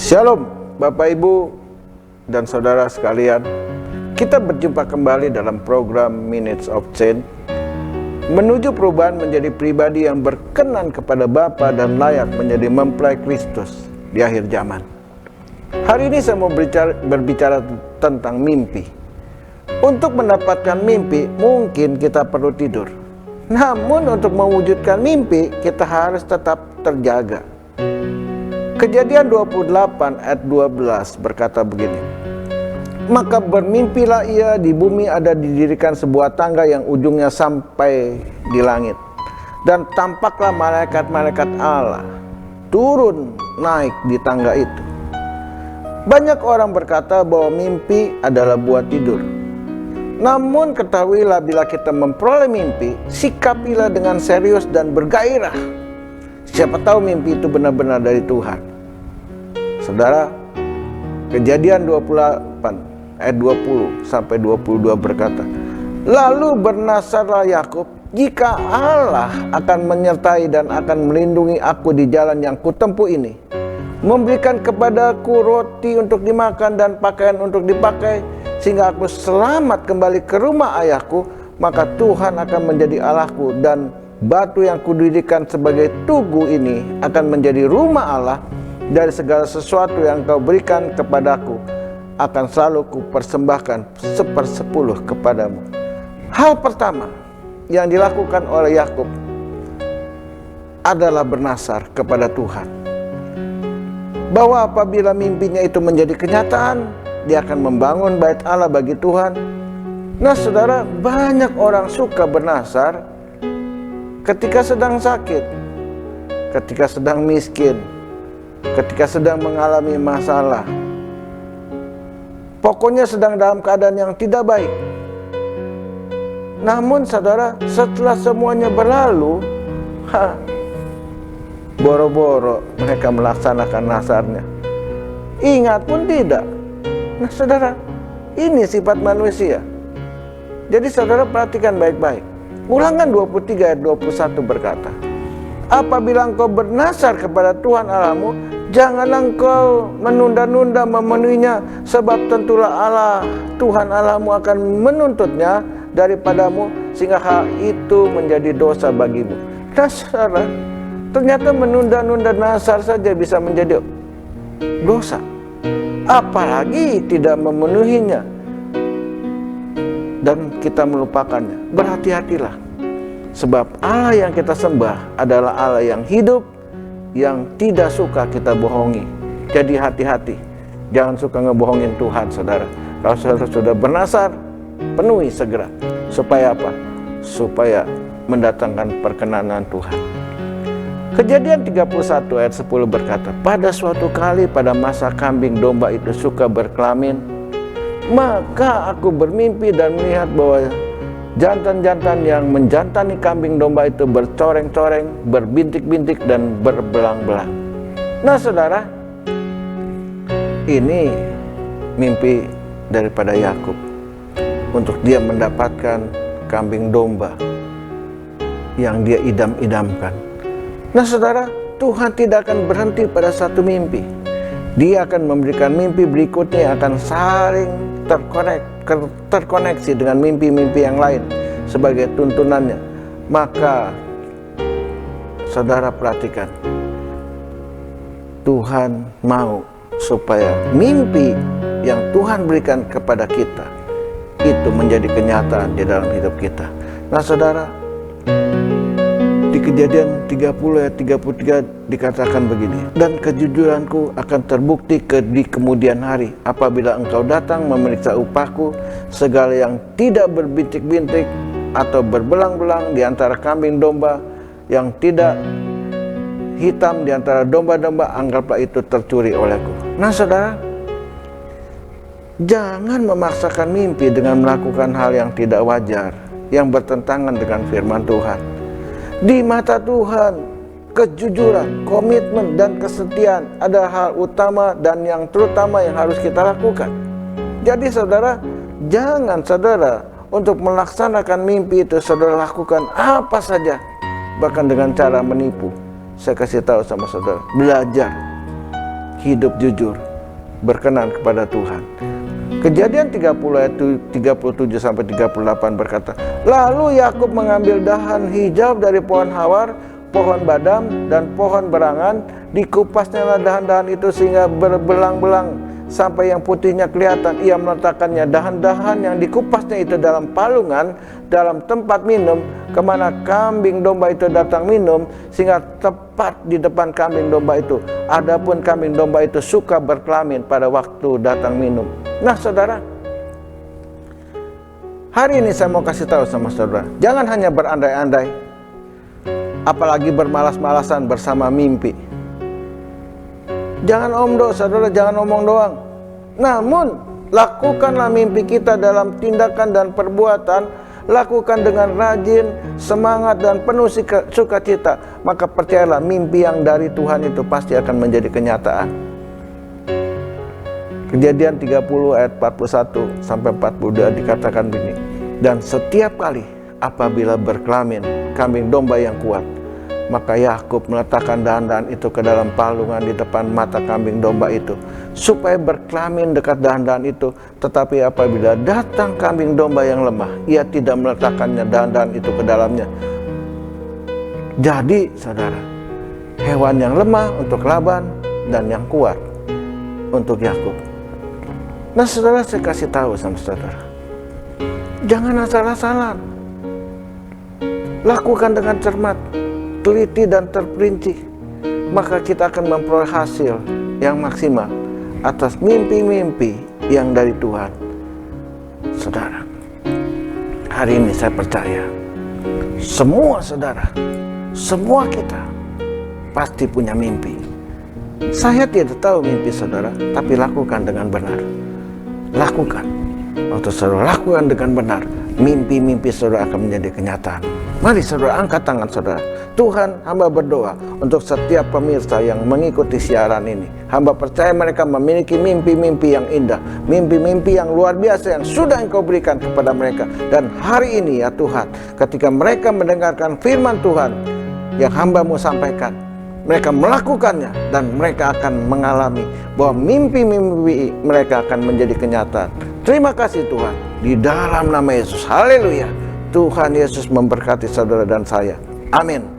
Shalom Bapak Ibu dan saudara sekalian. Kita berjumpa kembali dalam program Minutes of Change, menuju perubahan menjadi pribadi yang berkenan kepada Bapa dan layak menjadi mempelai Kristus di akhir zaman. Hari ini saya mau berbicara tentang mimpi. Untuk mendapatkan mimpi mungkin kita perlu tidur, namun untuk mewujudkan mimpi kita harus tetap terjaga. Kejadian 28 ayat 12 berkata begini, maka bermimpilah ia, di bumi ada didirikan sebuah tangga yang ujungnya sampai di langit, dan tampaklah malaikat-malaikat Allah turun naik di tangga itu. Banyak orang berkata bahwa mimpi adalah buat tidur. Namun ketahuilah, bila kita memperoleh mimpi, sikapilah dengan serius dan bergairah. Siapa tahu mimpi itu benar-benar dari Tuhan. Saudara, Kejadian 28 ayat 20 sampai 22 berkata, lalu bernasarlah Yakub, jika Allah akan menyertai dan akan melindungi aku di jalan yang kutempuh ini, memberikan kepadaku roti untuk dimakan dan pakaian untuk dipakai, sehingga aku selamat kembali ke rumah ayahku, maka Tuhan akan menjadi Allahku, dan batu yang kudirikan sebagai tugu ini akan menjadi rumah Allah. Dari segala sesuatu yang kau berikan kepadaku akan selalu kupersembahkan 1/10 kepadamu. Hal pertama yang dilakukan oleh Yakub adalah bernasar kepada Tuhan, bahwa apabila mimpinya itu menjadi kenyataan, dia akan membangun bait Allah bagi Tuhan. Nah saudara, banyak orang suka bernasar ketika sedang sakit, ketika sedang miskin, ketika sedang mengalami masalah, pokoknya sedang dalam keadaan yang tidak baik. Namun saudara, setelah semuanya berlalu, boro-boro mereka melaksanakan nasarnya, ingat pun tidak. Nah saudara, ini sifat manusia. Jadi saudara perhatikan baik-baik. Ulangan 23 ayat 21 berkata, apabila engkau bernasar kepada Tuhan Allahmu, janganlah engkau menunda-nunda memenuhinya, sebab tentulah Allah Tuhan Allahmu akan menuntutnya daripadamu, sehingga hal itu menjadi dosa bagimu. Nah saudara, ternyata menunda-nunda nasar saja bisa menjadi dosa, apalagi tidak memenuhinya dan kita melupakannya. Berhati-hatilah, sebab Allah yang kita sembah adalah Allah yang hidup, yang tidak suka kita bohongi. Jadi hati-hati, jangan suka ngebohongin Tuhan saudara. Kalau saudara sudah bernasar, penuhi segera. Supaya apa? Supaya mendatangkan perkenanan Tuhan. Kejadian 31 ayat 10 berkata, pada suatu kali pada masa kambing domba itu suka berkelamin, maka aku bermimpi dan melihat bahwa jantan-jantan yang menjantani kambing domba itu bercoreng-coreng, berbintik-bintik, dan berbelang-belang. Nah saudara, ini mimpi daripada Yakub untuk dia mendapatkan kambing domba yang dia idam-idamkan. Nah saudara, Tuhan tidak akan berhenti pada satu mimpi. Dia akan memberikan mimpi berikutnya yang akan saling terkoneksi dengan mimpi-mimpi yang lain sebagai tuntunannya. Maka saudara perhatikan, Tuhan mau supaya mimpi yang Tuhan berikan kepada kita itu menjadi kenyataan di dalam hidup kita. Nah saudara, di Kejadian 30 ayat 33 dikatakan begini, dan kejujuranku akan terbukti di kemudian hari, apabila engkau datang memeriksa upahku, segala yang tidak berbintik-bintik atau berbelang-belang di antara kambing domba, yang tidak hitam di antara domba-domba, anggaplah itu tercuri olehku. Nah saudara, jangan memaksakan mimpi dengan melakukan hal yang tidak wajar, yang bertentangan dengan firman Tuhan. Di mata Tuhan, kejujuran, komitmen, dan kesetiaan adalah hal utama dan yang terutama yang harus kita lakukan. Jadi saudara, jangan saudara untuk melaksanakan mimpi itu saudara lakukan apa saja, bahkan dengan cara menipu. Saya kasih tahu sama saudara, belajar hidup jujur, berkenan kepada Tuhan. Kejadian 30 ayat 37 sampai 38 berkata, lalu Yakub mengambil dahan hijau dari pohon hawar, pohon badam, dan pohon berangan. Dikupasnya dahan-dahan itu sehingga berbelang-belang sampai yang putihnya kelihatan. Ia meletakkannya dahan-dahan yang dikupasnya itu dalam palungan, dalam tempat minum, kemana kambing domba itu datang minum, sehingga tepat di depan kambing domba itu. Adapun kambing domba itu suka berkelamin pada waktu datang minum. Nah saudara, hari ini saya mau kasih tahu sama saudara, jangan hanya berandai-andai, apalagi bermalas-malasan bersama mimpi. Jangan omdo saudara, jangan omong doang. Namun lakukanlah mimpi kita dalam tindakan dan perbuatan. Lakukan dengan rajin, semangat, dan penuh sukacita. Maka percayalah, mimpi yang dari Tuhan itu pasti akan menjadi kenyataan. Kejadian 30 ayat 41 sampai 42 dikatakan begini, dan setiap kali apabila berkelamin kambing domba yang kuat, maka Yakub meletakkan dahan-dahan itu ke dalam palungan di depan mata kambing domba itu, supaya berkelamin dekat dahan-dahan itu. Tetapi apabila datang kambing domba yang lemah, ia tidak meletakkannya dahan-dahan itu ke dalamnya. Jadi saudara, hewan yang lemah untuk Laban dan yang kuat untuk Yakub. Nah saudara, saya kasih tahu sama saudara, jangan asal-asalan. Lakukan dengan cermat, teliti dan terperinci, maka kita akan memperoleh hasil yang maksimal atas mimpi-mimpi yang dari Tuhan. Saudara, hari ini saya percaya semua saudara, semua kita pasti punya mimpi. Saya tidak tahu mimpi saudara, tapi lakukan dengan benar. Lakukan. Waktu saudara lakukan dengan benar, mimpi-mimpi saudara akan menjadi kenyataan. Mari saudara angkat tangan saudara. Tuhan, hamba berdoa untuk setiap pemirsa yang mengikuti siaran ini. Hamba percaya mereka memiliki mimpi-mimpi yang indah, mimpi-mimpi yang luar biasa yang sudah Engkau berikan kepada mereka. Dan hari ini ya Tuhan, ketika mereka mendengarkan firman Tuhan yang hamba-Mu sampaikan, mereka melakukannya dan mereka akan mengalami bahwa mimpi-mimpi mereka akan menjadi kenyataan. Terima kasih Tuhan, di dalam nama Yesus. Haleluya. Tuhan Yesus memberkati saudara dan saya. Amin.